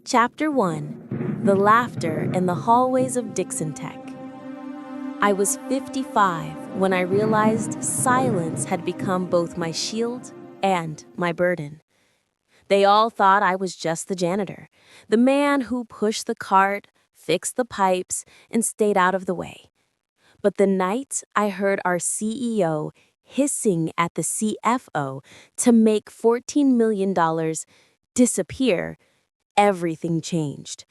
Chapter 1: The Laughter in the Hallways of Dixon Tech. I was 55 when I realized silence had become both my shield and my burden. They all thought I was just the janitor, the man who pushed the cart, fixed the pipes, and stayed out of the way. But the night I heard our CEO hissing at the CFO to make $14 million disappear, everything changed.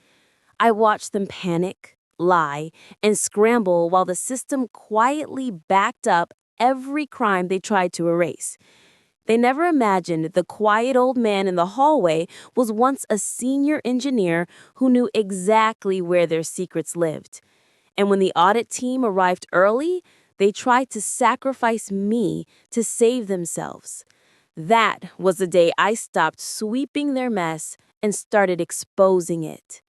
I watched them panic, lie, and scramble while the system quietly backed up every crime they tried to erase. They never imagined the quiet old man in the hallway was once a senior engineer who knew exactly where their secrets lived. And when the audit team arrived early, they tried to sacrifice me to save themselves. That was the day I stopped sweeping their mess and started exposing it.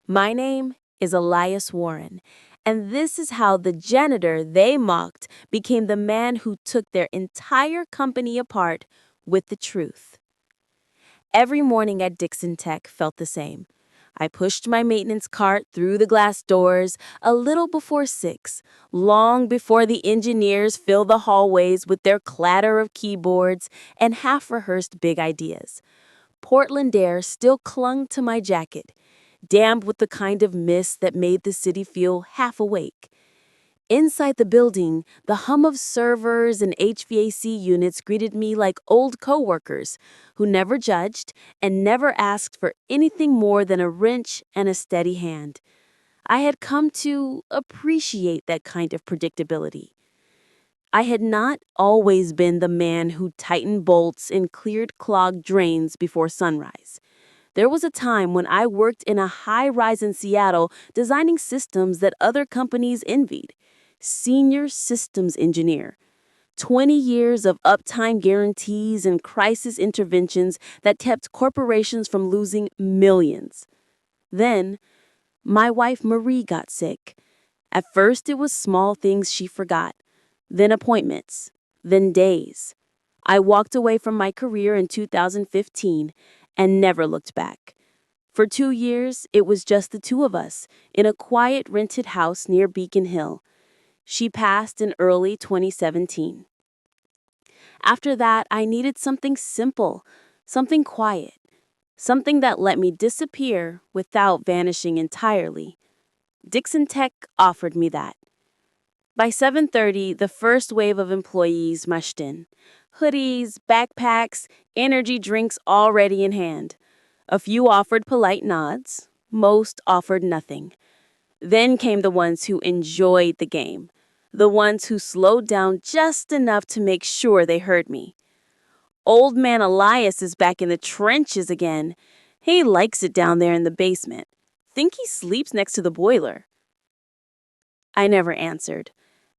My name is Elias Warren, and this is how the janitor they mocked became the man who took their entire company apart with the truth. Every morning at Dixon Tech felt the same. I pushed my maintenance cart through the glass doors a little before 6, long before the engineers filled the hallways with their clatter of keyboards and half-rehearsed big ideas. Portland air still clung to my jacket, damp with the kind of mist that made the city feel half awake. Inside the building, the hum of servers and HVAC units greeted me like old coworkers who never judged and never asked for anything more than a wrench and a steady hand. I had come to appreciate that kind of predictability. I had not always been the man who tightened bolts and cleared clogged drains before sunrise. There was a time when I worked in a high-rise in Seattle designing systems that other companies envied. Senior systems engineer. 20 years of uptime guarantees and crisis interventions that kept corporations from losing millions. Then, my wife Marie got sick. At first, it was small things she forgot. Then appointments, then days. I walked away from my career in 2015 and never looked back. For 2 years, it was just the two of us in a quiet rented house near Beacon Hill. She passed in early 2017. After that, I needed something simple, something quiet, something that let me disappear without vanishing entirely. Dixon Tech offered me that. By 7:30, the first wave of employees mushed in. Hoodies, backpacks, energy drinks already in hand. A few offered polite nods. Most offered nothing. Then came the ones who enjoyed the game. The ones who slowed down just enough to make sure they heard me. Old man Elias is back in the trenches again. He likes it down there in the basement. Think he sleeps next to the boiler. I never answered.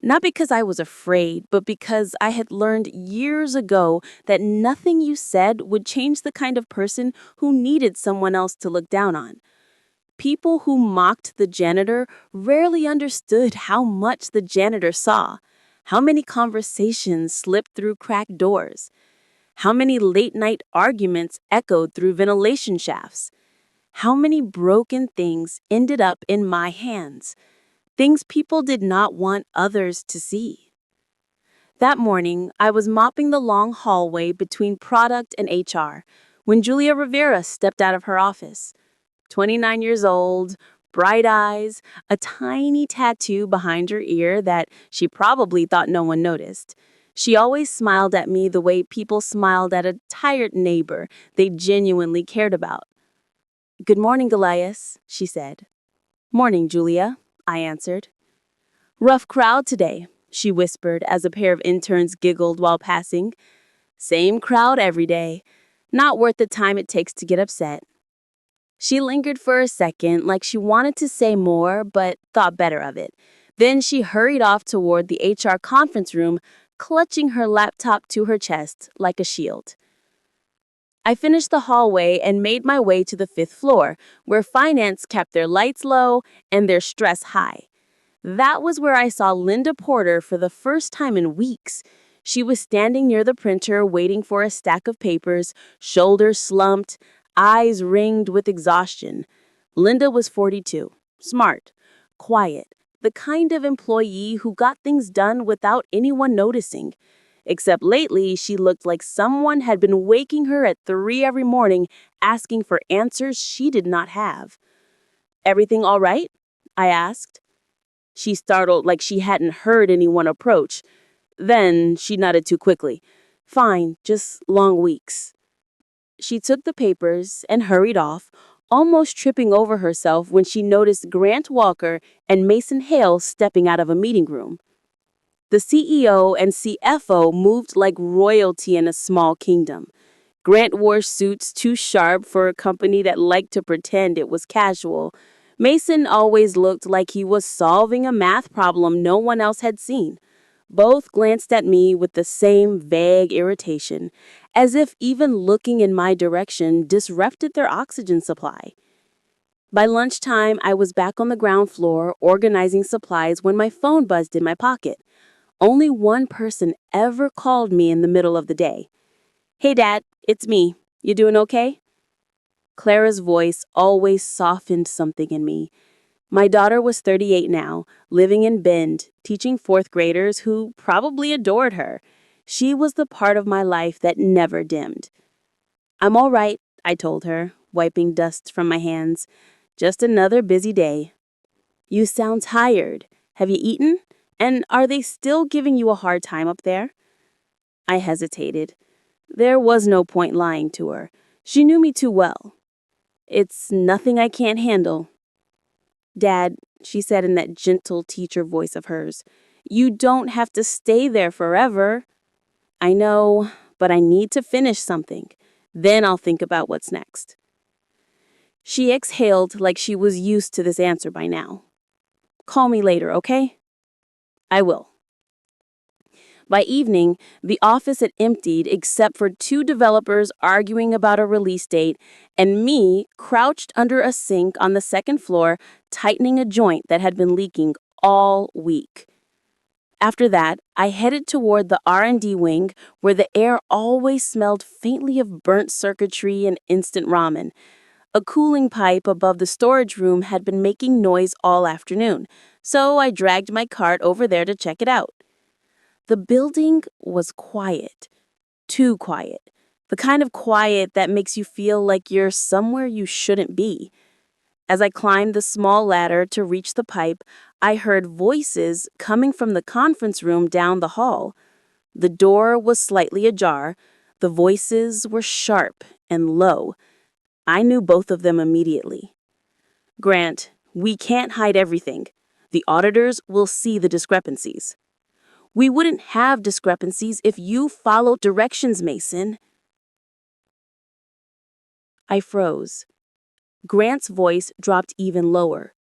Not because I was afraid, but because I had learned years ago that nothing you said would change the kind of person who needed someone else to look down on. People who mocked the janitor rarely understood how much the janitor saw, how many conversations slipped through cracked doors, how many late-night arguments echoed through ventilation shafts, how many broken things ended up in my hands. Things people did not want others to see. That morning, I was mopping the long hallway between product and HR when Julia Rivera stepped out of her office. 29 years old, bright eyes, a tiny tattoo behind her ear that she probably thought no one noticed. She always smiled at me the way people smiled at a tired neighbor they genuinely cared about. "Good morning, Elias," she said. "Morning, Julia," I answered. "Rough crowd today," she whispered as a pair of interns giggled while passing. "Same crowd every day. Not worth the time it takes to get upset." She lingered for a second like she wanted to say more but thought better of it. Then she hurried off toward the HR conference room, clutching her laptop to her chest like a shield. I finished the hallway and made my way to the 5th floor, where finance kept their lights low and their stress high. That was where I saw Linda Porter for the first time in weeks. She was standing near the printer waiting for a stack of papers, shoulders slumped, eyes ringed with exhaustion. Linda was 42, smart, quiet, the kind of employee who got things done without anyone noticing. Except lately, she looked like someone had been waking her at 3 every morning asking for answers she did not have. "Everything all right?" I asked. She startled like she hadn't heard anyone approach. Then she nodded too quickly. "Fine, just long weeks." She took the papers and hurried off, almost tripping over herself when she noticed Grant Walker and Mason Hale stepping out of a meeting room. The CEO and CFO moved like royalty in a small kingdom. Grant wore suits too sharp for a company that liked to pretend it was casual. Mason always looked like he was solving a math problem no one else had seen. Both glanced at me with the same vague irritation, as if even looking in my direction disrupted their oxygen supply. By lunchtime, I was back on the ground floor organizing supplies when my phone buzzed in my pocket. Only one person ever called me in the middle of the day. "Hey, Dad, it's me. You doing okay?" Clara's voice always softened something in me. My daughter was 38 now, living in Bend, teaching fourth graders who probably adored her. She was the part of my life that never dimmed. "I'm all right," I told her, wiping dust from my hands. "Just another busy day." "You sound tired. Have you eaten? And are they still giving you a hard time up there?" I hesitated. There was no point lying to her. She knew me too well. "It's nothing I can't handle." "Dad," she said in that gentle teacher voice of hers, "you don't have to stay there forever." "I know, but I need to finish something. Then I'll think about what's next." She exhaled like she was used to this answer by now. "Call me later, okay?" "I will." By evening, the office had emptied except for 2 developers arguing about a release date and me crouched under a sink on the second floor, tightening a joint that had been leaking all week. After that, I headed toward the R&D wing where the air always smelled faintly of burnt circuitry and instant ramen. A cooling pipe above the storage room had been making noise all afternoon, so I dragged my cart over there to check it out. The building was quiet, too quiet, the kind of quiet that makes you feel like you're somewhere you shouldn't be. As I climbed the small ladder to reach the pipe, I heard voices coming from the conference room down the hall. The door was slightly ajar. The voices were sharp and low. I knew both of them immediately. "Grant, we can't hide everything. The auditors will see the discrepancies." "We wouldn't have discrepancies if you followed directions, Mason." I froze. Grant's voice dropped even lower.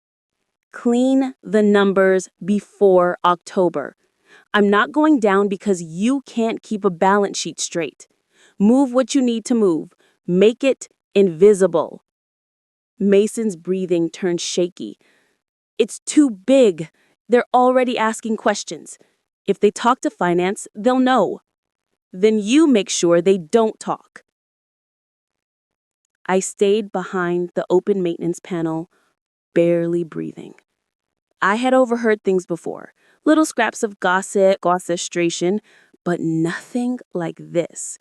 "Clean the numbers before October. I'm not going down because you can't keep a balance sheet straight. Move what you need to move. Make it invisible." Mason's breathing turned shaky. "It's too big. They're already asking questions. If they talk to finance, they'll know. Then you make sure they don't talk." I stayed behind the open maintenance panel, barely breathing. I had overheard things before, little scraps of gossip, orchestration, but nothing like this.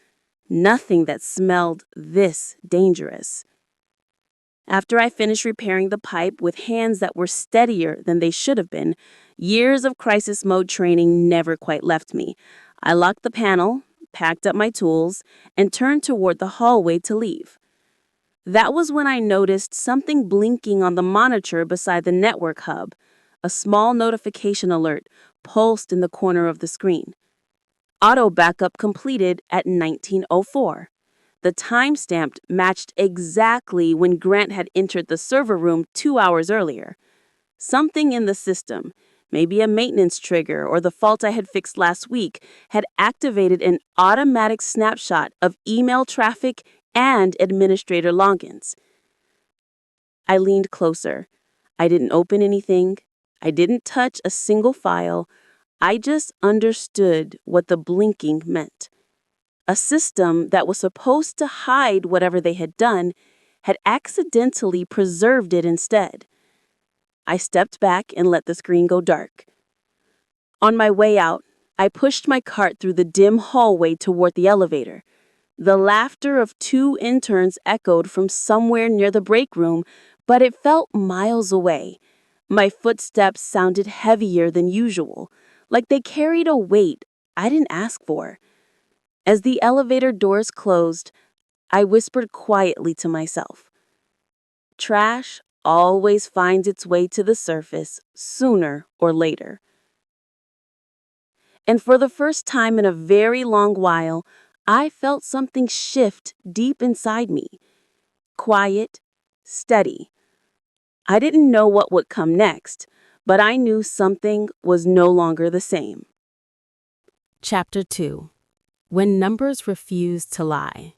Nothing that smelled this dangerous. After I finished repairing the pipe with hands that were steadier than they should have been, years of crisis mode training never quite left me. I locked the panel, packed up my tools, and turned toward the hallway to leave. That was when I noticed something blinking on the monitor beside the network hub. A small notification alert pulsed in the corner of the screen. Auto backup completed at 19:04. The timestamp matched exactly when Grant had entered the server room 2 hours earlier. Something in the system, maybe a maintenance trigger or the fault I had fixed last week, had activated an automatic snapshot of email traffic and administrator logins. I leaned closer. I didn't open anything. I didn't touch a single file. I just understood what the blinking meant. A system that was supposed to hide whatever they had done had accidentally preserved it instead. I stepped back and let the screen go dark. On my way out, I pushed my cart through the dim hallway toward the elevator. The laughter of two interns echoed from somewhere near the break room, but it felt miles away. My footsteps sounded heavier than usual, like they carried a weight I didn't ask for. As the elevator doors closed, I whispered quietly to myself, "Trash always finds its way to the surface sooner or later." And for the first time in a very long while, I felt something shift deep inside me. Quiet, steady. I didn't know what would come next, but I knew something was no longer the same. Chapter 2. When Numbers Refuse to Lie.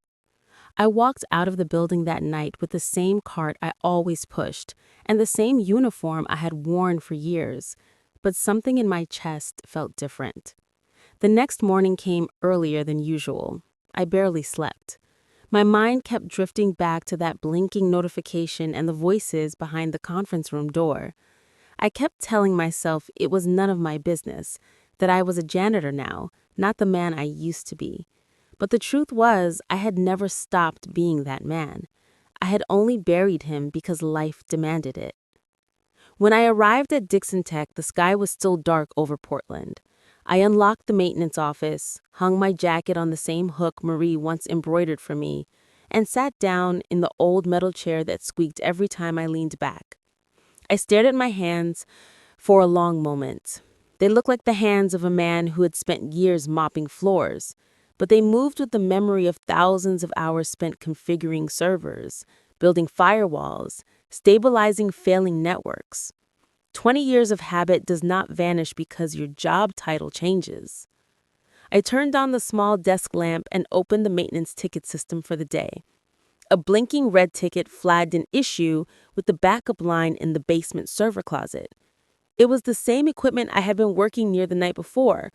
I walked out of the building that night with the same cart I always pushed and the same uniform I had worn for years, but something in my chest felt different. The next morning came earlier than usual. I barely slept. My mind kept drifting back to that blinking notification and the voices behind the conference room door. I kept telling myself it was none of my business, that I was a janitor now, not the man I used to be. But the truth was, I had never stopped being that man. I had only buried him because life demanded it. When I arrived at Dixon Tech, the sky was still dark over Portland. I unlocked the maintenance office, hung my jacket on the same hook Marie once embroidered for me, and sat down in the old metal chair that squeaked every time I leaned back. I stared at my hands for a long moment. They looked like the hands of a man who had spent years mopping floors, but they moved with the memory of thousands of hours spent configuring servers, building firewalls, stabilizing failing networks. 20 years of habit does not vanish because your job title changes. I turned on the small desk lamp and opened the maintenance ticket system for the day. A blinking red ticket flagged an issue with the backup line in the basement server closet. It was the same equipment I had been working near the night before.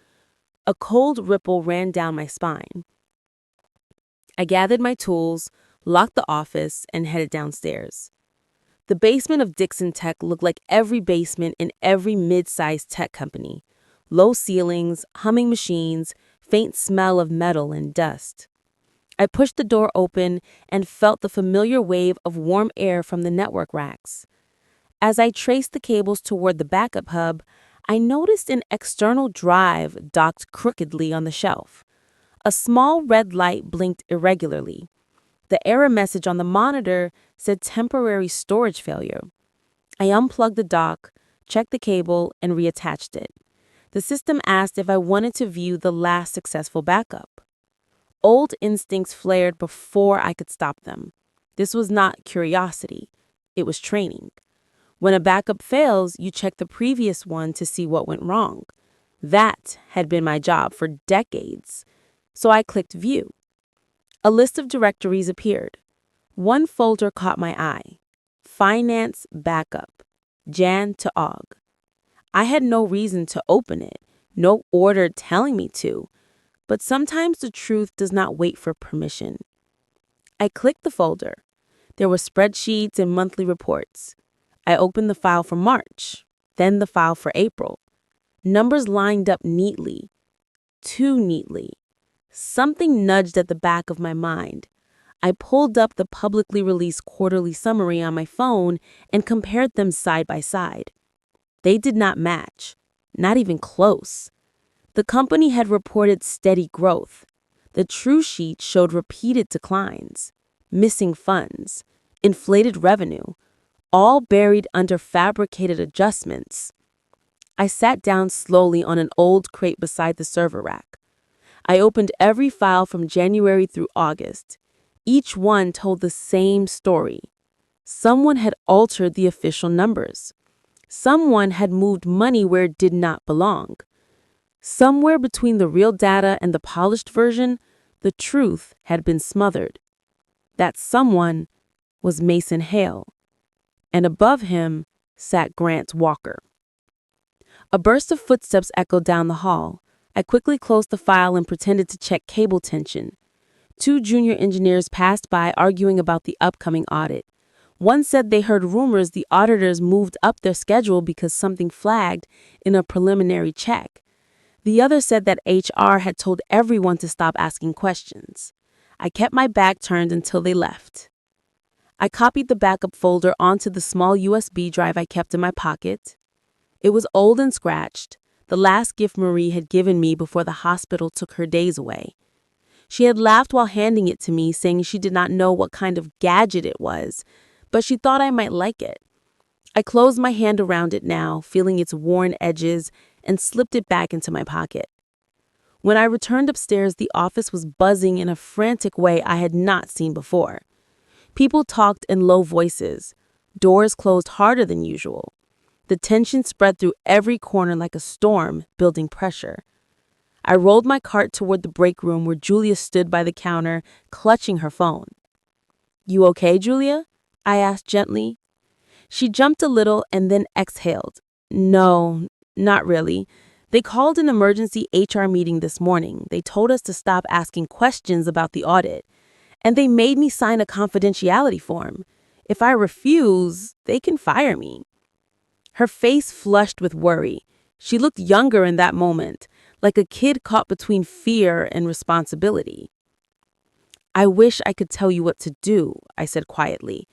A cold ripple ran down my spine. I gathered my tools, locked the office, and headed downstairs. The basement of Dixon Tech looked like every basement in every mid-sized tech company. Low ceilings, humming machines, faint smell of metal and dust. I pushed the door open and felt the familiar wave of warm air from the network racks. As I traced the cables toward the backup hub, I noticed an external drive docked crookedly on the shelf. A small red light blinked irregularly. The error message on the monitor said temporary storage failure. I unplugged the dock, checked the cable, and reattached it. The system asked if I wanted to view the last successful backup. Old instincts flared before I could stop them. This was not curiosity. It was training. When a backup fails, you check the previous one to see what went wrong. That had been my job for decades. So I clicked View. A list of directories appeared. One folder caught my eye. Finance Backup, Jan to Aug. I had no reason to open it, no order telling me to, but sometimes the truth does not wait for permission. I clicked the folder. There were spreadsheets and monthly reports. I opened the file for March, then the file for April. Numbers lined up neatly, too neatly. Something nudged at the back of my mind. I pulled up the publicly released quarterly summary on my phone and compared them side by side. They did not match, not even close. The company had reported steady growth. The true sheet showed repeated declines, missing funds, inflated revenue, all buried under fabricated adjustments. I sat down slowly on an old crate beside the server rack. I opened every file from January through August. Each one told the same story. Someone had altered the official numbers. Someone had moved money where it did not belong. Somewhere between the real data and the polished version, the truth had been smothered. That someone was Mason Hale, and above him sat Grant Walker. A burst of footsteps echoed down the hall. I quickly closed the file and pretended to check cable tension. Two junior engineers passed by arguing about the upcoming audit. One said they heard rumors the auditors moved up their schedule because something flagged in a preliminary check. The other said that HR had told everyone to stop asking questions. I kept my back turned until they left. I copied the backup folder onto the small USB drive I kept in my pocket. It was old and scratched, the last gift Marie had given me before the hospital took her days away. She had laughed while handing it to me, saying she did not know what kind of gadget it was, but she thought I might like it. I closed my hand around it now, feeling its worn edges, and slipped it back into my pocket. When I returned upstairs, the office was buzzing in a frantic way I had not seen before. People talked in low voices. Doors closed harder than usual. The tension spread through every corner like a storm, building pressure. I rolled my cart toward the break room where Julia stood by the counter, clutching her phone. "You okay, Julia?" I asked gently. She jumped a little and then exhaled. "No, not really. They called an emergency HR meeting this morning. They told us to stop asking questions about the audit. And they made me sign a confidentiality form. If I refuse, they can fire me." Her face flushed with worry. She looked younger in that moment, like a kid caught between fear and responsibility. "I wish I could tell you what to do," I said quietly.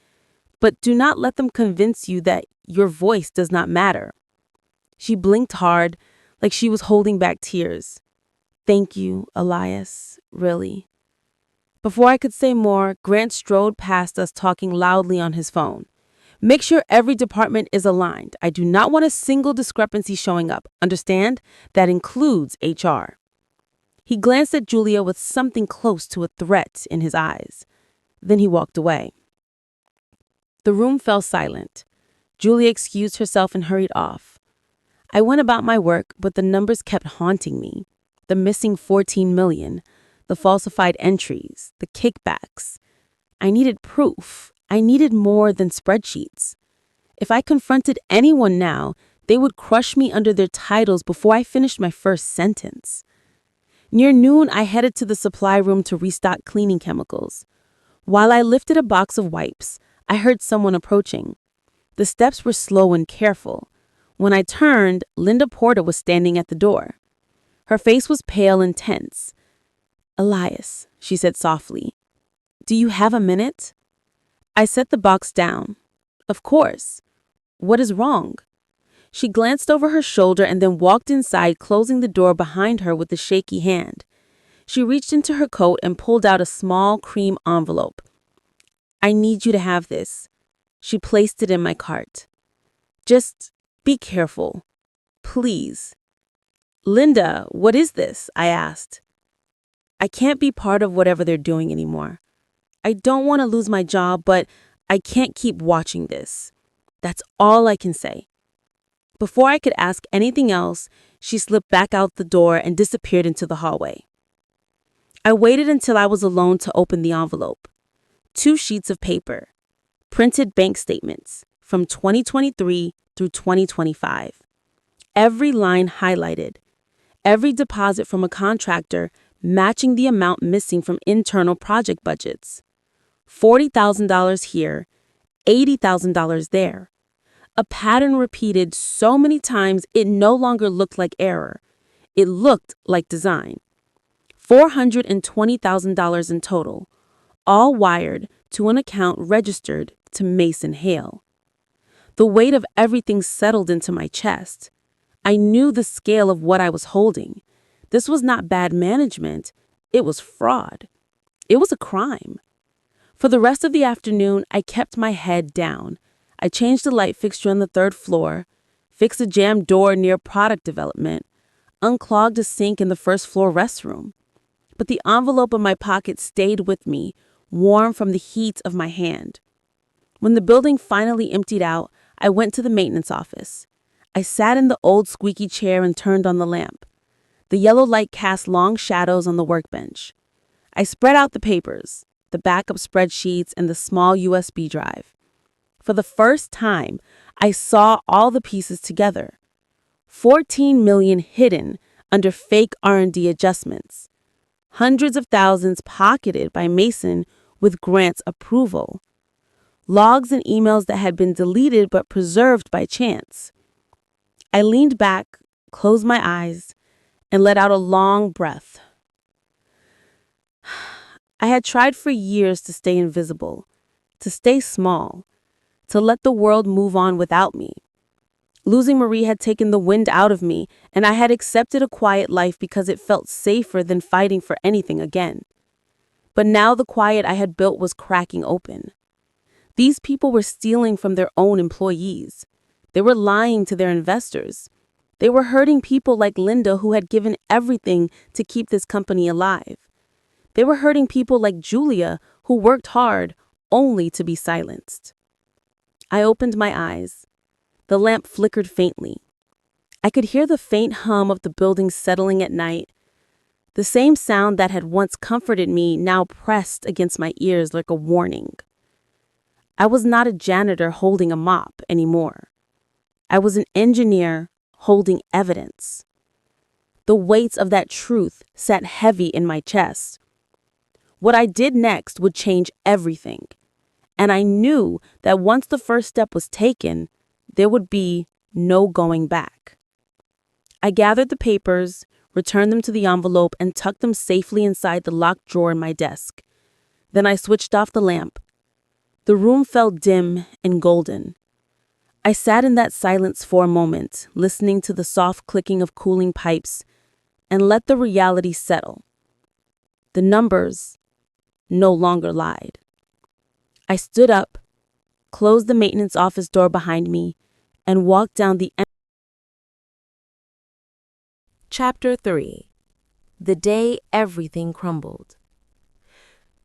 "But do not let them convince you that your voice does not matter." She blinked hard, like she was holding back tears. "Thank you, Elias, really." Before I could say more, Grant strode past us talking loudly on his phone. "Make sure every department is aligned. I do not want a single discrepancy showing up. Understand? That includes HR." He glanced at Julia with something close to a threat in his eyes. Then he walked away. The room fell silent. Julia excused herself and hurried off. I went about my work, but the numbers kept haunting me. The missing 14 million, the falsified entries, the kickbacks. I needed proof. I needed more than spreadsheets. If I confronted anyone now, they would crush me under their titles before I finished my first sentence. Near noon, I headed to the supply room to restock cleaning chemicals. While I lifted a box of wipes, I heard someone approaching. The steps were slow and careful. When I turned, Linda Porter was standing at the door. Her face was pale and tense. "Elias," she said softly, "do you have a minute?" I set the box down. "Of course. What is wrong?" She glanced over her shoulder and then walked inside, closing the door behind her with a shaky hand. She reached into her coat and pulled out a small cream envelope. "I need you to have this." She placed it in my cart. "Just be careful. Please." "Linda, what is this?" I asked. "I can't be part of whatever they're doing anymore. I don't want to lose my job, but I can't keep watching this. That's all I can say." Before I could ask anything else, she slipped back out the door and disappeared into the hallway. I waited until I was alone to open the envelope. 2 sheets of paper, printed bank statements from 2023 through 2025. Every line highlighted, every deposit from a contractor matching the amount missing from internal project budgets. $40,000 here, $80,000 there. A pattern repeated so many times it no longer looked like error. It looked like design. $420,000 in total, all wired to an account registered to Mason Hale. The weight of everything settled into my chest. I knew the scale of what I was holding. This was not bad management. It was fraud. It was a crime. For the rest of the afternoon, I kept my head down. I changed the light fixture on the 3rd floor, fixed a jammed door near product development, unclogged a sink in the 1st floor restroom. But the envelope in my pocket stayed with me, warm from the heat of my hand. When the building finally emptied out, I went to the maintenance office. I sat in the old squeaky chair and turned on the lamp. The yellow light cast long shadows on the workbench. I spread out the papers, the backup spreadsheets, and the small USB drive. For the first time, I saw all the pieces together. 14 million hidden under fake R&D adjustments. hundreds of thousands pocketed by Mason with Grant's approval, logs and emails that had been deleted but preserved by chance. I leaned back, closed my eyes, and let out a long breath. I had tried for years to stay invisible, to stay small, to let the world move on without me. Losing Marie had taken the wind out of me, and I had accepted a quiet life because it felt safer than fighting for anything again. But now the quiet I had built was cracking open. These people were stealing from their own employees. They were lying to their investors. They were hurting people like Linda who had given everything to keep this company alive. They were hurting people like Julia who worked hard only to be silenced. I opened my eyes. The lamp flickered faintly. I could hear the faint hum of the building settling at night. The same sound that had once comforted me now pressed against my ears like a warning. I was not a janitor holding a mop anymore. I was an engineer holding evidence. The weight of that truth sat heavy in my chest. What I did next would change everything. And I knew that once the first step was taken, there would be no going back. I gathered the papers, returned them to the envelope, and tucked them safely inside the locked drawer in my desk. Then I switched off the lamp. The room felt dim and golden. I sat in that silence for a moment, listening to the soft clicking of cooling pipes, and let the reality settle. The numbers no longer lied. I stood up, closed the maintenance office door behind me, and walked down the Chapter 3. The day everything crumbled.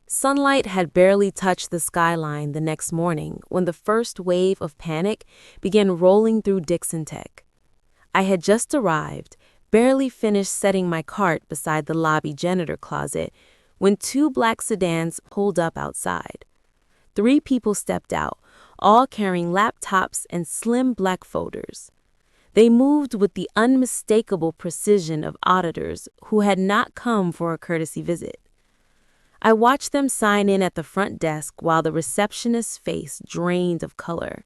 Sunlight had barely touched the skyline the next morning when the first wave of panic began rolling through Dixon Tech. I had just arrived, barely finished setting my cart beside the lobby janitor closet, when 2 black sedans pulled up outside. 3 people stepped out, all carrying laptops and slim black folders. They moved with the unmistakable precision of auditors who had not come for a courtesy visit. I watched them sign in at the front desk while the receptionist's face drained of color.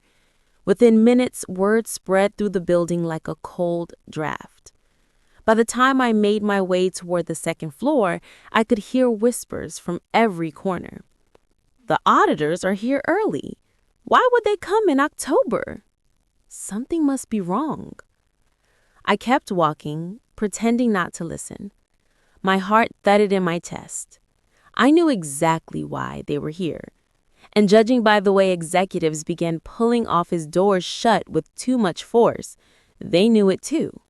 Within minutes, word spread through the building like a cold draft. By the time I made my way toward the second floor, I could hear whispers from every corner. The auditors are here early. Why would they come in October? Something must be wrong. I kept walking, pretending not to listen. My heart thudded in my chest. I knew exactly why they were here. And judging by the way executives began pulling office doors shut with too much force, they knew it too.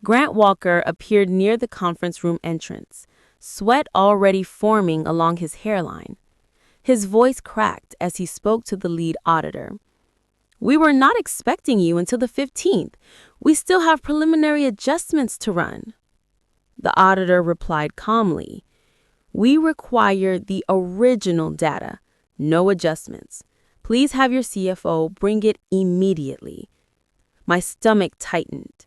Grant Walker appeared near the conference room entrance, sweat already forming along his hairline. His voice cracked as he spoke to the lead auditor. "We were not expecting you until the 15th. We still have preliminary adjustments to run." The auditor replied calmly, "We require the original data, no adjustments. Please have your CFO bring it immediately." My stomach tightened.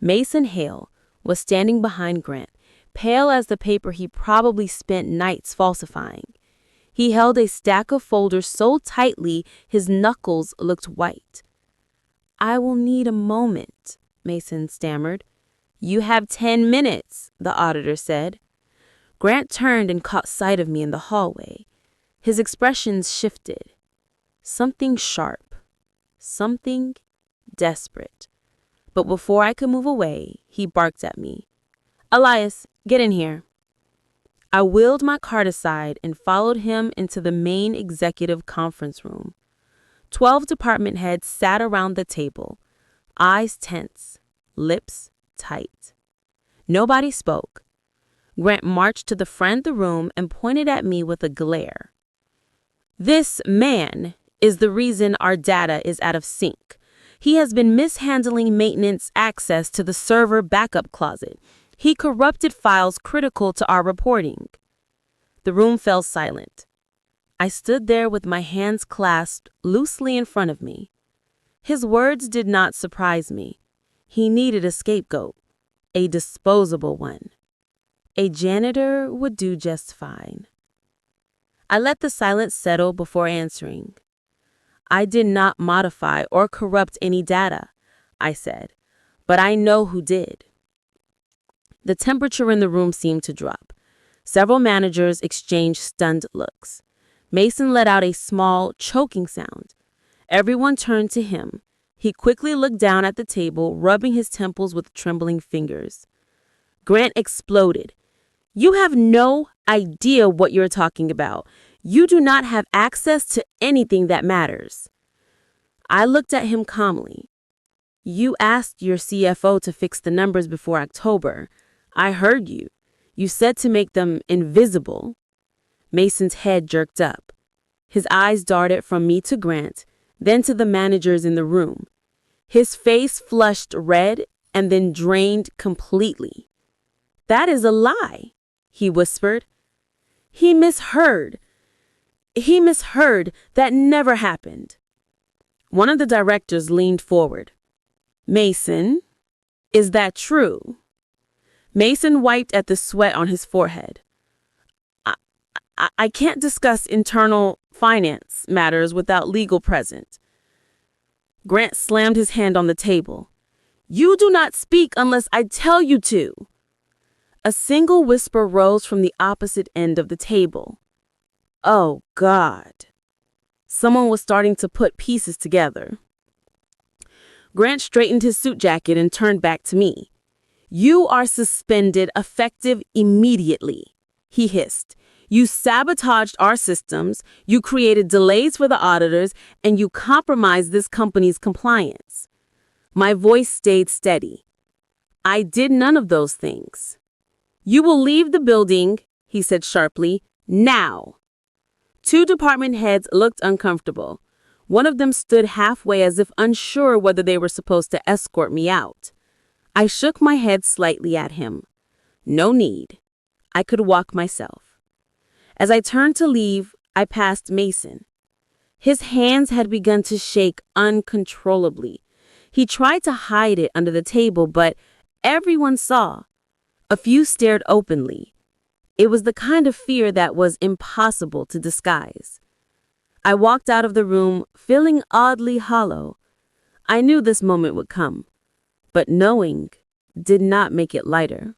Mason Hale was standing behind Grant, pale as the paper he probably spent nights falsifying. He held a stack of folders so tightly his knuckles looked white. "I will need a moment," Mason stammered. "You have 10 minutes, the auditor said. Grant turned and caught sight of me in the hallway. His expressions shifted. Something sharp. Something desperate. But before I could move away, he barked at me. "Elias, get in here." I wheeled my cart aside and followed him into the main executive conference room. 12 department heads sat around the table, eyes tense, lips tight. Nobody spoke. Grant marched to the front of the room and pointed at me with a glare. "This man is the reason our data is out of sync. He has been mishandling maintenance access to the server backup closet. He corrupted files critical to our reporting." The room fell silent. I stood there with my hands clasped loosely in front of me. His words did not surprise me. He needed a scapegoat, a disposable one. A janitor would do just fine. I let the silence settle before answering. I did not modify or corrupt any data, I said, but I know who did. The temperature in the room seemed to drop. Several managers exchanged stunned looks. Mason let out a small, choking sound. Everyone turned to him. He quickly looked down at the table, rubbing his temples with trembling fingers. Grant exploded. You have no idea what you're talking about. You do not have access to anything that matters. I looked at him calmly. You asked your CFO to fix the numbers before October. I heard you. You said to make them invisible. Mason's head jerked up. His eyes darted from me to Grant, then to the managers in the room. His face flushed red and then drained completely. That is a lie, he whispered. He misheard. That never happened. One of the directors leaned forward. Mason, is that true? Mason wiped at the sweat on his forehead. I can't discuss internal finance matters without legal present. Grant slammed his hand on the table. You do not speak unless I tell you to. A single whisper rose from the opposite end of the table. Oh, God. Someone was starting to put pieces together. Grant straightened his suit jacket and turned back to me. You are suspended effective immediately, he hissed. You sabotaged our systems, you created delays for the auditors, and you compromised this company's compliance. My voice stayed steady. I did none of those things. You will leave the building, he said sharply, now. Two department heads looked uncomfortable. One of them stood halfway as if unsure whether they were supposed to escort me out. I shook my head slightly at him. No need. I could walk myself. As I turned to leave, I passed Mason. His hands had begun to shake uncontrollably. He tried to hide it under the table, but everyone saw. A few stared openly. It was the kind of fear that was impossible to disguise. I walked out of the room feeling oddly hollow. I knew this moment would come, but knowing did not make it lighter.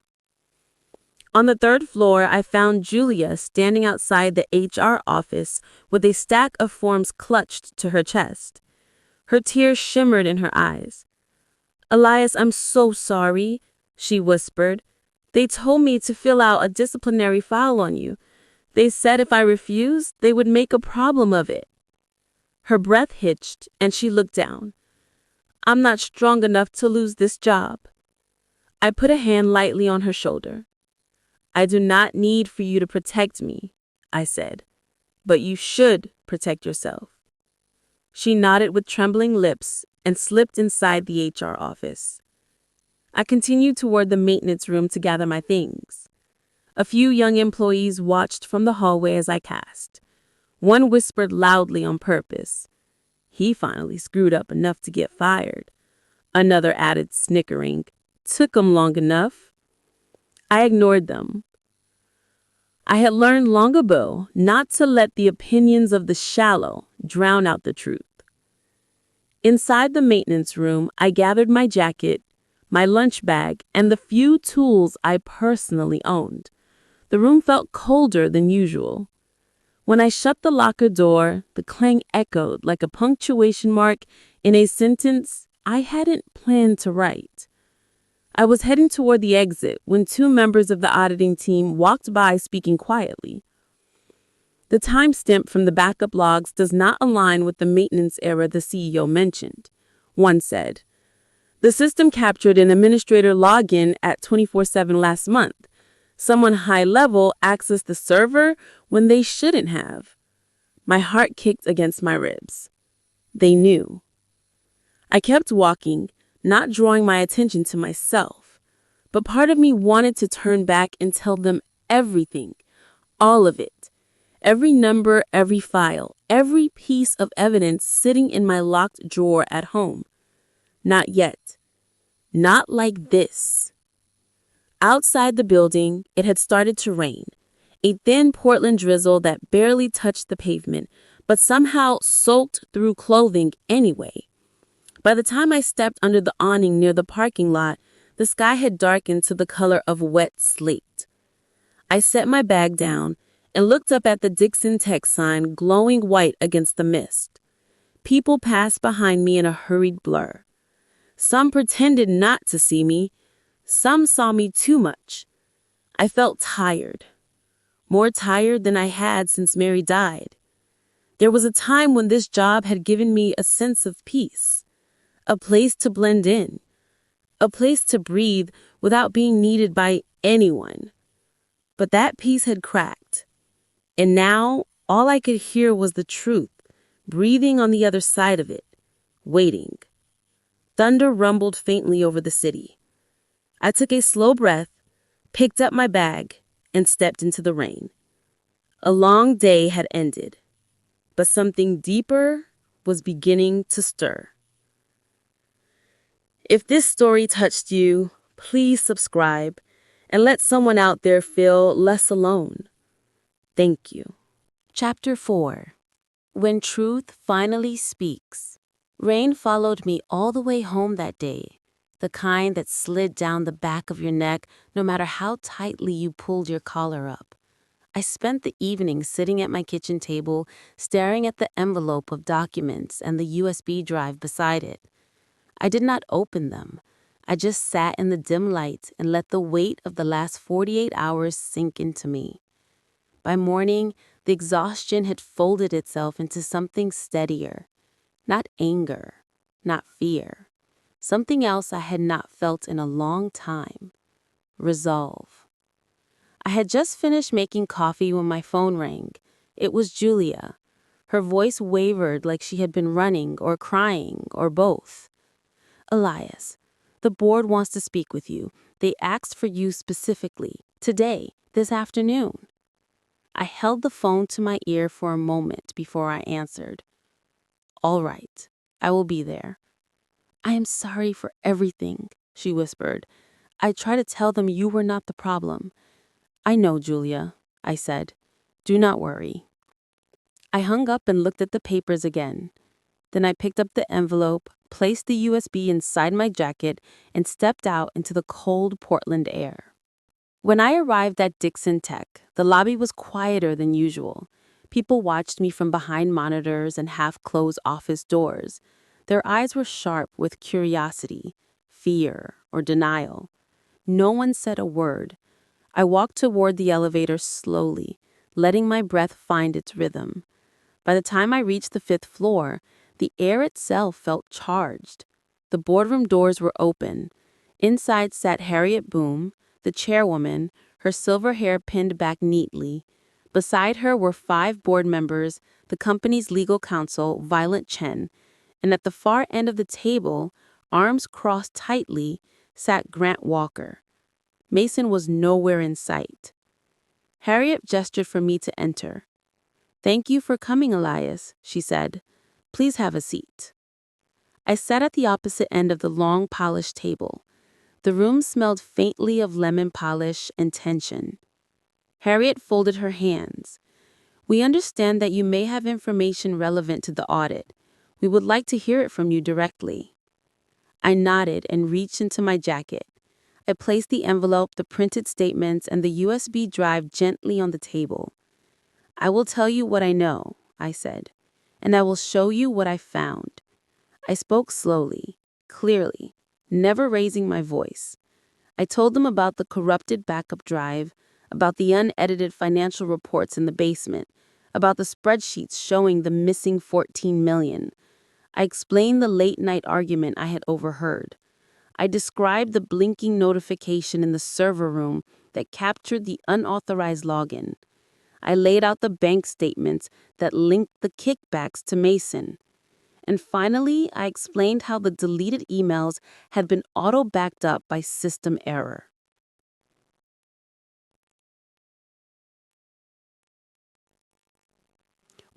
On the third floor, I found Julia standing outside the HR office with a stack of forms clutched to her chest. Her tears shimmered in her eyes. Elias, I'm so sorry, she whispered. They told me to fill out a disciplinary file on you. They said if I refused, they would make a problem of it. Her breath hitched and she looked down. I'm not strong enough to lose this job. I put a hand lightly on her shoulder. I do not need for you to protect me, I said, but you should protect yourself. She nodded with trembling lips and slipped inside the HR office. I continued toward the maintenance room to gather my things. A few young employees watched from the hallway as I passed. One whispered loudly on purpose. He finally screwed up enough to get fired. Another added, snickering. Took him long enough. I ignored them. I had learned long ago not to let the opinions of the shallow drown out the truth. Inside the maintenance room, I gathered my jacket, my lunch bag, and the few tools I personally owned. The room felt colder than usual. When I shut the locker door, the clang echoed like a punctuation mark in a sentence I hadn't planned to write. I was heading toward the exit when two members of the auditing team walked by speaking quietly. The timestamp from the backup logs does not align with the maintenance error the CEO mentioned. One said, the system captured an administrator login at 24/7 last month. Someone high-level accessed the server when they shouldn't have. My heart kicked against my ribs. They knew. I kept walking, not drawing my attention to myself, but part of me wanted to turn back and tell them everything, all of it. Every number, every file, every piece of evidence sitting in my locked drawer at home. Not yet. Not like this. Outside the building, it had started to rain, a thin Portland drizzle that barely touched the pavement, but somehow soaked through clothing anyway. By the time I stepped under the awning near the parking lot, the sky had darkened to the color of wet slate. I set my bag down and looked up at the Dixon Tech sign glowing white against the mist. People passed behind me in a hurried blur. Some pretended not to see me. Some saw me too much. I felt tired, more tired than I had since Mary died. There was a time when this job had given me a sense of peace, a place to blend in, a place to breathe without being needed by anyone. But that peace had cracked, and now all I could hear was the truth, breathing on the other side of it, waiting. Thunder rumbled faintly over the city. I took a slow breath, picked up my bag, and stepped into the rain. A long day had ended, but something deeper was beginning to stir. If this story touched you, please subscribe and let someone out there feel less alone. Thank you. Chapter 4. When Truth Finally Speaks. Rain followed me all the way home that day, the kind that slid down the back of your neck no matter how tightly you pulled your collar up. I spent the evening sitting at my kitchen table, staring at the envelope of documents and the USB drive beside it. I did not open them. I just sat in the dim light and let the weight of the last 48 hours sink into me. By morning, the exhaustion had folded itself into something steadier. Not anger, not fear. Something else I had not felt in a long time. Resolve. I had just finished making coffee when my phone rang. It was Julia. Her voice wavered like she had been running or crying or both. Elias, the board wants to speak with you. They asked for you specifically, today, this afternoon. I held the phone to my ear for a moment before I answered. All right, I will be there. I am sorry for everything, she whispered. I tried to tell them you were not the problem. I know, Julia, I said. Do not worry. I hung up and looked at the papers again. Then I picked up the envelope, placed the USB inside my jacket, and stepped out into the cold Portland air. When I arrived at Dixon Tech, the lobby was quieter than usual. People watched me from behind monitors and half-closed office doors. Their eyes were sharp with curiosity, fear, or denial. No one said a word. I walked toward the elevator slowly, letting my breath find its rhythm. By the time I reached the 5th floor, the air itself felt charged. The boardroom doors were open. Inside sat Harriet Boom, the chairwoman, her silver hair pinned back neatly. Beside her were 5 board members, the company's legal counsel, Violet Chen, and at the far end of the table, arms crossed tightly, sat Grant Walker. Mason was nowhere in sight. Harriet gestured for me to enter. Thank you for coming, Elias, she said. Please have a seat. I sat at the opposite end of the long, polished table. The room smelled faintly of lemon polish and tension. Harriet folded her hands. We understand that you may have information relevant to the audit. We would like to hear it from you directly. I nodded and reached into my jacket. I placed the envelope, the printed statements, and the USB drive gently on the table. I will tell you what I know, I said, and I will show you what I found. I spoke slowly, clearly, never raising my voice. I told them about the corrupted backup drive, about the unedited financial reports in the basement, about the spreadsheets showing the missing $14 million. I explained the late-night argument I had overheard. I described the blinking notification in the server room that captured the unauthorized login. I laid out the bank statements that linked the kickbacks to Mason. And finally, I explained how the deleted emails had been auto-backed up by system error.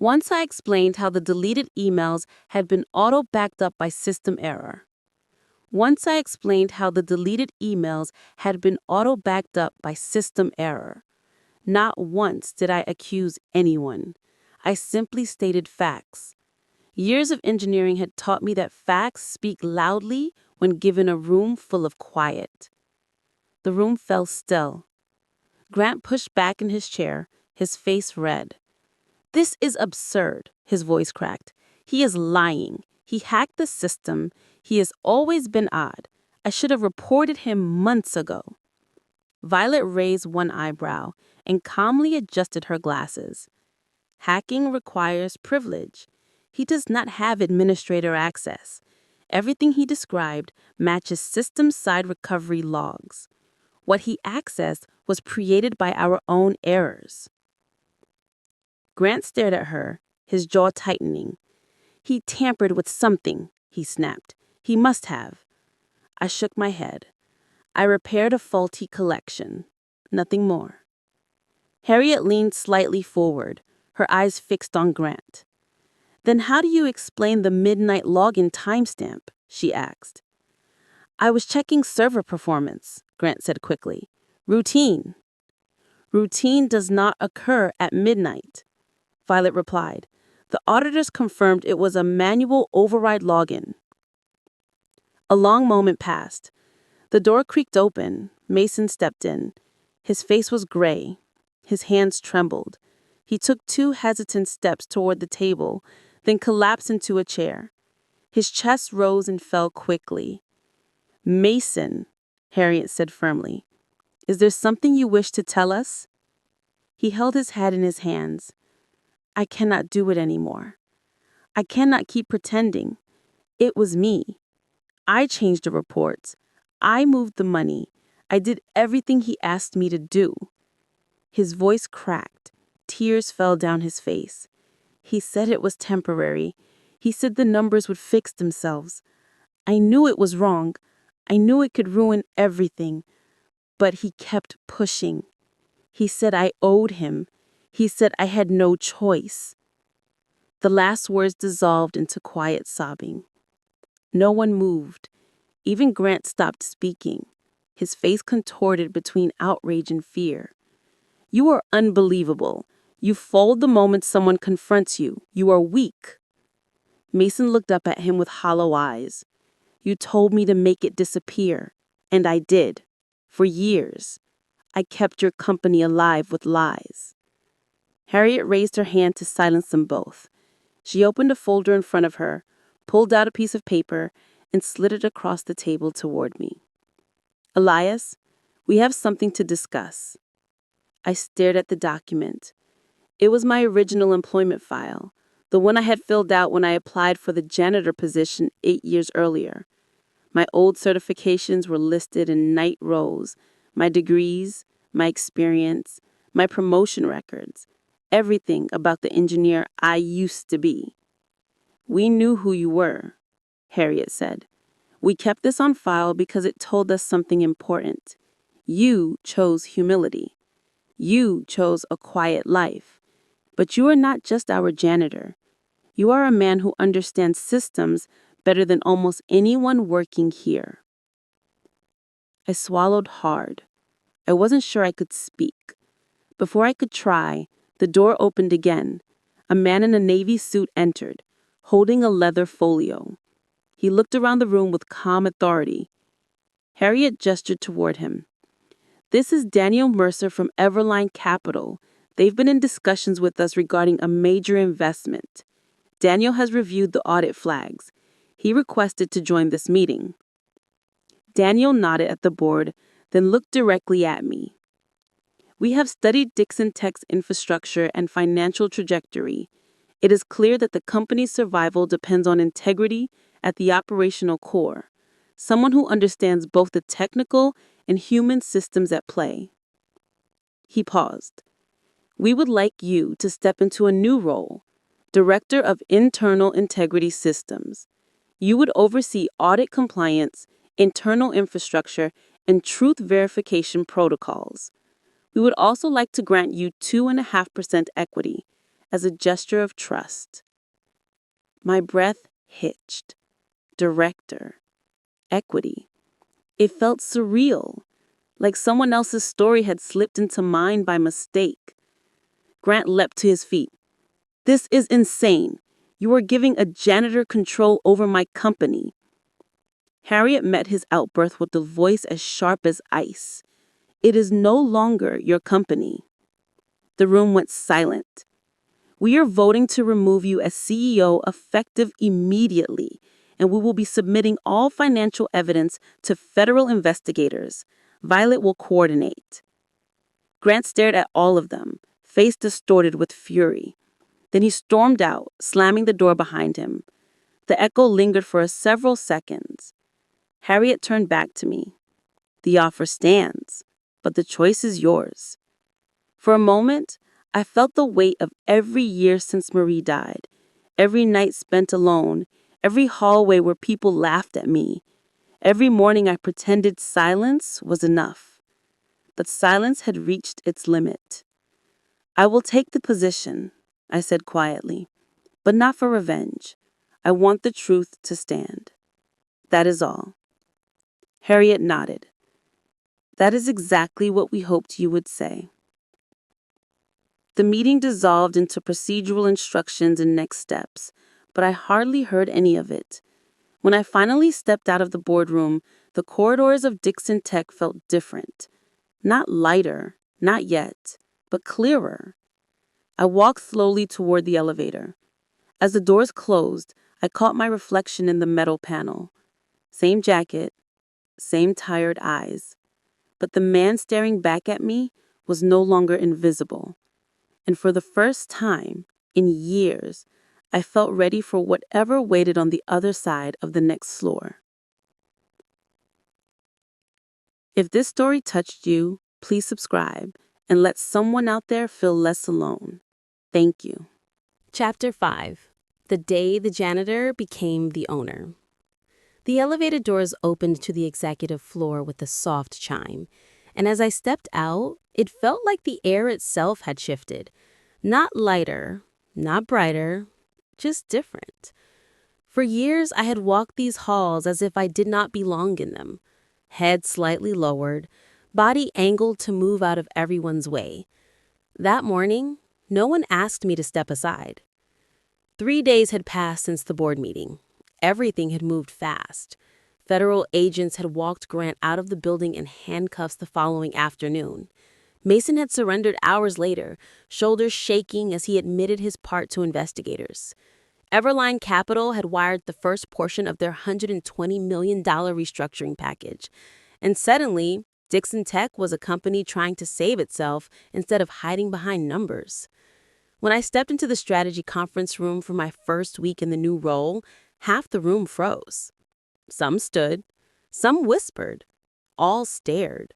Once I explained how the deleted emails had been auto-backed up by system error. Once I explained how the deleted emails had been auto-backed up by system error. Not once did I accuse anyone. I simply stated facts. Years of engineering had taught me that facts speak loudly when given a room full of quiet. The room fell still. Grant pushed back in his chair, his face red. "This is absurd," his voice cracked. "He is lying. He hacked the system. He has always been odd. I should have reported him months ago." Violet raised one eyebrow and calmly adjusted her glasses. "Hacking requires privilege. He does not have administrator access. Everything he described matches system-side recovery logs. What he accessed was created by our own errors." Grant stared at her, his jaw tightening. "He tampered with something," he snapped. "He must have." I shook my head. "I repaired a faulty collection. Nothing more." Harriet leaned slightly forward, her eyes fixed on Grant. "Then how do you explain the midnight login timestamp?" she asked. "I was checking server performance," Grant said quickly. "Routine." "Routine does not occur at midnight," Violet replied. "The auditors confirmed it was a manual override login." A long moment passed. The door creaked open. Mason stepped in. His face was gray. His hands trembled. He took 2 hesitant steps toward the table, then collapsed into a chair. His chest rose and fell quickly. "Mason," Harriet said firmly, "is there something you wish to tell us?" He held his head in his hands. "I cannot do it anymore. I cannot keep pretending. It was me. I changed the reports. I moved the money. I did everything he asked me to do." His voice cracked. Tears fell down his face. "He said it was temporary. He said the numbers would fix themselves. I knew it was wrong. I knew it could ruin everything. But he kept pushing. He said I owed him. He said I had no choice." The last words dissolved into quiet sobbing. No one moved. Even Grant stopped speaking. His face contorted between outrage and fear. "You are unbelievable. You fold the moment someone confronts you. You are weak." Mason looked up at him with hollow eyes. "You told me to make it disappear, and I did. For years. I kept your company alive with lies." Harriet raised her hand to silence them both. She opened a folder in front of her, pulled out a piece of paper, and slid it across the table toward me. "Elias, we have something to discuss." I stared at the document. It was my original employment file, the one I had filled out when I applied for the janitor position 8 years earlier. My old certifications were listed in night rows, my degrees, my experience, my promotion records, everything about the engineer I used to be. "We knew who you were," Harriet said. "We kept this on file because it told us something important. You chose humility. You chose a quiet life. But you are not just our janitor. You are a man who understands systems better than almost anyone working here." I swallowed hard. I wasn't sure I could speak. Before I could try, the door opened again. A man in a navy suit entered, holding a leather folio. He looked around the room with calm authority. Harriet gestured toward him. "This is Daniel Mercer from Everline Capital. They've been in discussions with us regarding a major investment. Daniel has reviewed the audit flags. He requested to join this meeting." Daniel nodded at the board, then looked directly at me. "We have studied Dixon Tech's infrastructure and financial trajectory. It is clear that the company's survival depends on integrity at the operational core, someone who understands both the technical and human systems at play." He paused. "We would like you to step into a new role, Director of Internal Integrity Systems. You would oversee audit compliance, internal infrastructure, and truth verification protocols. We would also like to grant you 2.5% equity as a gesture of trust." My breath hitched. Director. equity. It felt surreal, like someone else's story had slipped into mine by mistake. Grant leapt to his feet. "This is insane. You are giving a janitor control over my company." Harriet met his outburst with a voice as sharp as ice. "It is no longer your company." The room went silent. "We are voting to remove you as CEO effective immediately, and we will be submitting all financial evidence to federal investigators. Violet will coordinate." Grant stared at all of them, face distorted with fury. Then he stormed out, slamming the door behind him. The echo lingered for several seconds. Harriet turned back to me. "The offer stands, but the choice is yours." For a moment, I felt the weight of every year since Marie died, every night spent alone, every hallway where people laughed at me, every morning I pretended silence was enough. But silence had reached its limit. "I will take the position," I said quietly, "but not for revenge. I want the truth to stand. That is all." Harriet nodded. "That is exactly what we hoped you would say." The meeting dissolved into procedural instructions and next steps, but I hardly heard any of it. When I finally stepped out of the boardroom, the corridors of Dixon Tech felt different. Not lighter, not yet, but clearer. I walked slowly toward the elevator. As the doors closed, I caught my reflection in the metal panel. Same jacket, same tired eyes. But the man staring back at me was no longer invisible. And for the first time in years, I felt ready for whatever waited on the other side of the next floor. If this story touched you, please subscribe and let someone out there feel less alone. Thank you. Chapter 5. The Day the Janitor Became the Owner. The elevator doors opened to the executive floor with a soft chime, and as I stepped out, it felt like the air itself had shifted. Not lighter, not brighter, just different. For years, I had walked these halls as if I did not belong in them. Head slightly lowered, body angled to move out of everyone's way. That morning, no one asked me to step aside. 3 days had passed since the board meeting. Everything had moved fast. Federal agents had walked Grant out of the building in handcuffs the following afternoon. Mason had surrendered hours later, shoulders shaking as he admitted his part to investigators. Everline Capital had wired the first portion of their $120 million restructuring package. And suddenly, Dixon Tech was a company trying to save itself instead of hiding behind numbers. When I stepped into the strategy conference room for my first week in the new role, half the room froze. Some stood, some whispered, all stared.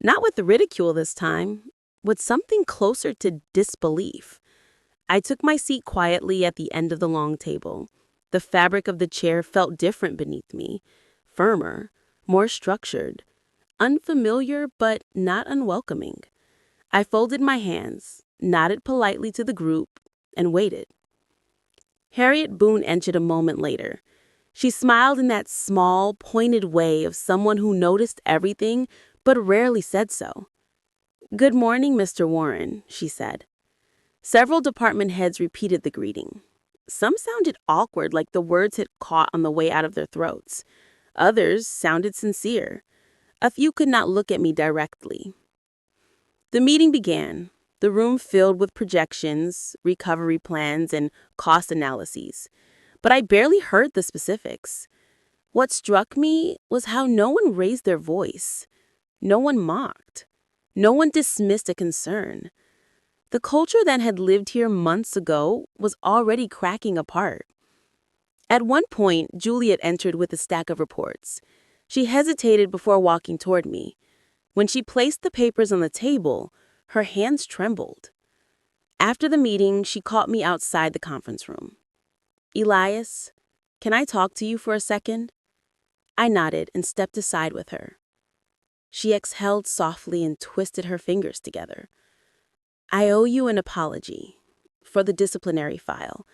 Not with ridicule this time, with something closer to disbelief. I took my seat quietly at the end of the long table. The fabric of the chair felt different beneath me, firmer, more structured, unfamiliar but not unwelcoming. I folded my hands, nodded politely to the group, and waited. Harriet Boone entered a moment later. She smiled in that small, pointed way of someone who noticed everything but rarely said so. "Good morning, Mr. Warren," she said. Several department heads repeated the greeting. Some sounded awkward, like the words had caught on the way out of their throats. Others sounded sincere. A few could not look at me directly. The meeting began, the room filled with projections, recovery plans, and cost analyses. But I barely heard the specifics. What struck me was how no one raised their voice. No one mocked. No one dismissed a concern. The culture that had lived here months ago was already cracking apart. At one point, Juliet entered with a stack of reports. She hesitated before walking toward me. When she placed the papers on the table, her hands trembled. After the meeting, she caught me outside the conference room. "Elias, can I talk to you for a second?" I nodded and stepped aside with her. She exhaled softly and twisted her fingers together. "I owe you an apology for the disciplinary file,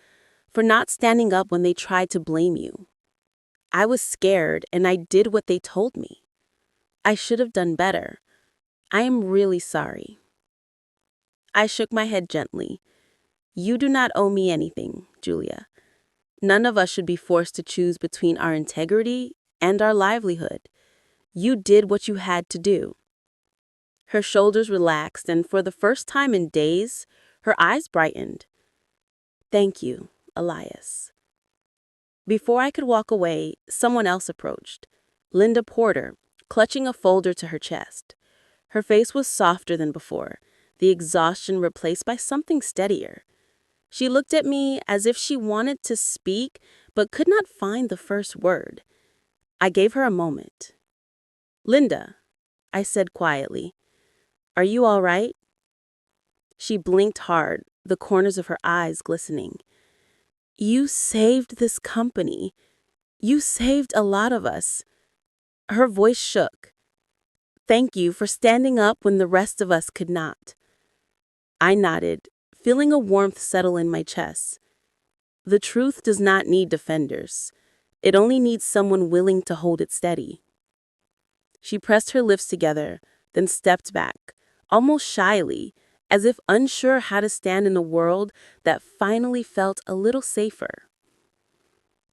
for not standing up when they tried to blame you." I was scared and I did what they told me. I should have done better. I am really sorry. I shook my head gently. You do not owe me anything, Julia. None of us should be forced to choose between our integrity and our livelihood. You did what you had to do. Her shoulders relaxed, and for the first time in days, her eyes brightened. Thank you, Elias. Before I could walk away, someone else approached. Linda Porter, clutching a folder to her chest. Her face was softer than before, the exhaustion replaced by something steadier. She looked at me as if she wanted to speak but could not find the first word. I gave her a moment. Linda, I said quietly, are you all right? She blinked hard, the corners of her eyes glistening. You saved this company. You saved a lot of us. Her voice shook. Thank you for standing up when the rest of us could not. I nodded, feeling a warmth settle in my chest. The truth does not need defenders. It only needs someone willing to hold it steady. She pressed her lips together, then stepped back, almost shyly, as if unsure how to stand in a world that finally felt a little safer.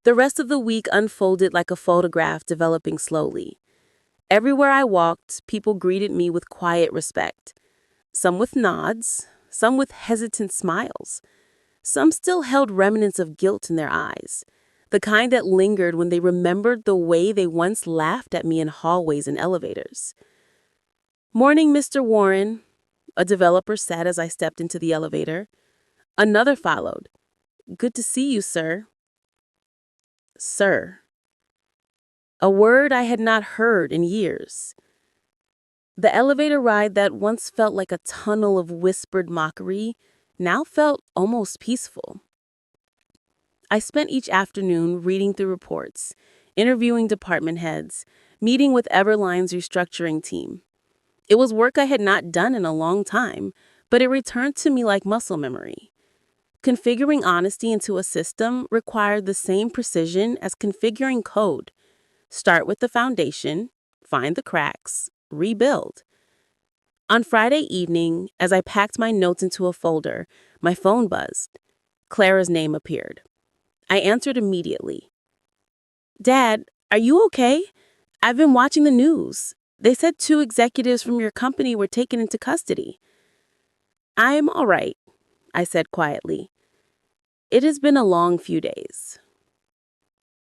The rest of the week unfolded like a photograph developing slowly. Everywhere I walked, people greeted me with quiet respect. Some with nods, some with hesitant smiles. Some still held remnants of guilt in their eyes, the kind that lingered when they remembered the way they once laughed at me in hallways and elevators. Morning, Mr. Warren, a developer said as I stepped into the elevator. Another followed. Good to see you, sir. Sir. A word I had not heard in years. The elevator ride that once felt like a tunnel of whispered mockery now felt almost peaceful. I spent each afternoon reading through reports, interviewing department heads, meeting with Everline's restructuring team. It was work I had not done in a long time, but it returned to me like muscle memory. Configuring honesty into a system required the same precision as configuring code. Start with the foundation, find the cracks, rebuild. On Friday evening, as I packed my notes into a folder, my phone buzzed. Clara's name appeared. I answered immediately. Dad, are you okay? I've been watching the news. They said 2 executives from your company were taken into custody. I'm all right, I said quietly. It has been a long few days.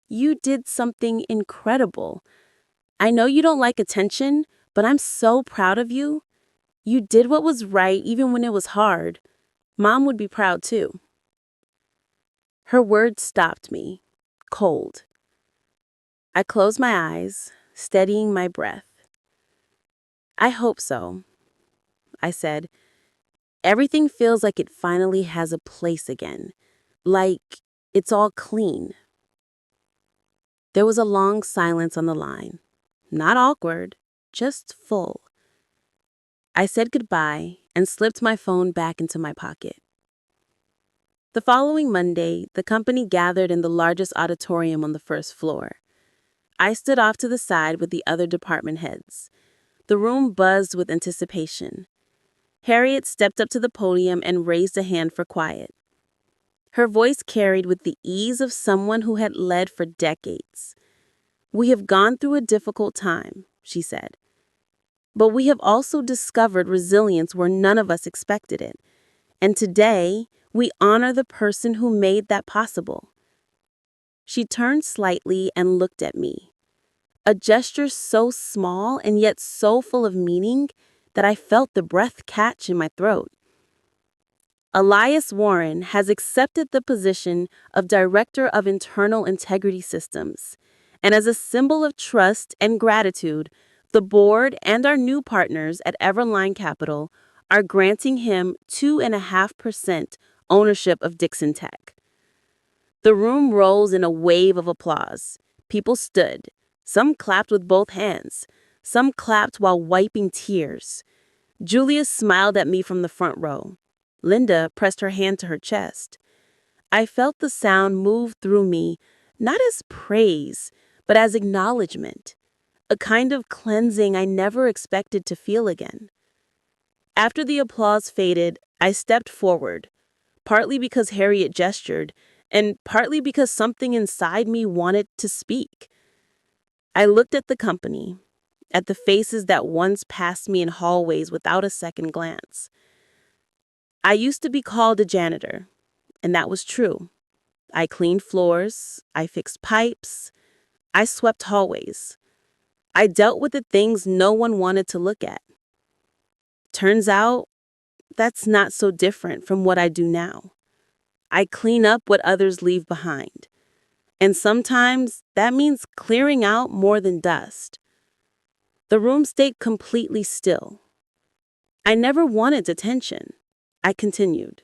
You did something incredible. I know you don't like attention, but I'm so proud of you. You did what was right even when it was hard. Mom would be proud too. Her words stopped me, cold. I closed my eyes, steadying my breath. I hope so, I said. Everything feels like it finally has a place again, like it's all clean. There was a long silence on the line. Not awkward, just full. I said goodbye and slipped my phone back into my pocket. The following Monday, the company gathered in the largest auditorium on the first floor. I stood off to the side with the other department heads. The room buzzed with anticipation. Harriet stepped up to the podium and raised a hand for quiet. Her voice carried with the ease of someone who had led for decades. We have gone through a difficult time, she said. But we have also discovered resilience where none of us expected it. And today, we honor the person who made that possible. She turned slightly and looked at me. A gesture so small and yet so full of meaning that I felt the breath catch in my throat. Elias Warren has accepted the position of Director of Internal Integrity Systems, and as a symbol of trust and gratitude, the board and our new partners at Everline Capital are granting him 2.5% ownership of Dixon Tech. The room rose in a wave of applause. People stood. Some clapped with both hands. Some clapped while wiping tears. Julia smiled at me from the front row. Linda pressed her hand to her chest. I felt the sound move through me, not as praise, but as acknowledgement, a kind of cleansing I never expected to feel again. After the applause faded, I stepped forward, partly because Harriet gestured, and partly because something inside me wanted to speak. I looked at the company, at the faces that once passed me in hallways without a second glance. I used to be called a janitor, and that was true. I cleaned floors, I fixed pipes, I swept hallways. I dealt with the things no one wanted to look at. Turns out, that's not so different from what I do now. I clean up what others leave behind. And sometimes that means clearing out more than dust. The room stayed completely still. I never wanted attention. I continued.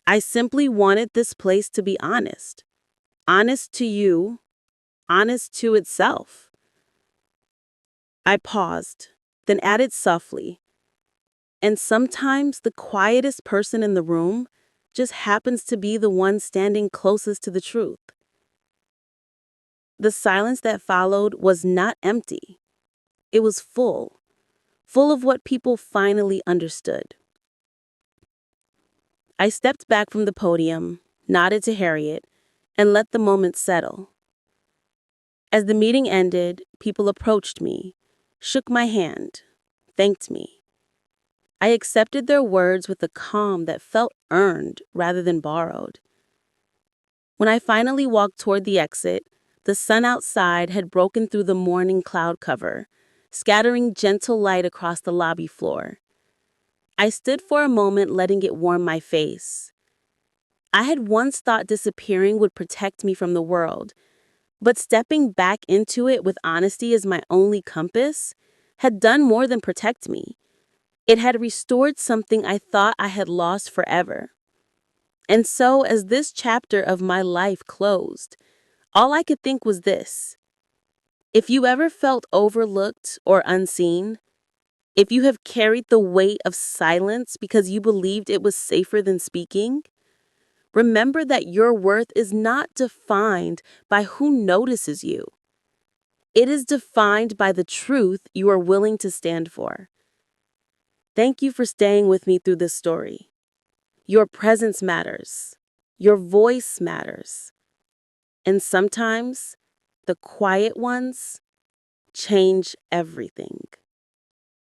I simply wanted this place to be honest. Honest to you, honest to itself. I paused, then added softly, and sometimes the quietest person in the room just happens to be the one standing closest to the truth. The silence that followed was not empty. It was full of what people finally understood. I stepped back from the podium, nodded to Harriet, and let the moment settle. As the meeting ended, people approached me, shook my hand, thanked me. I accepted their words with a calm that felt earned rather than borrowed. When I finally walked toward the exit, the sun outside had broken through the morning cloud cover, scattering gentle light across the lobby floor. I stood for a moment, letting it warm my face. I had once thought disappearing would protect me from the world, but stepping back into it with honesty as my only compass had done more than protect me. It had restored something I thought I had lost forever. And so, as this chapter of my life closed, all I could think was this. If you ever felt overlooked or unseen, if you have carried the weight of silence because you believed it was safer than speaking, remember that your worth is not defined by who notices you. It is defined by the truth you are willing to stand for. Thank you for staying with me through this story. Your presence matters. Your voice matters. And sometimes, the quiet ones change everything.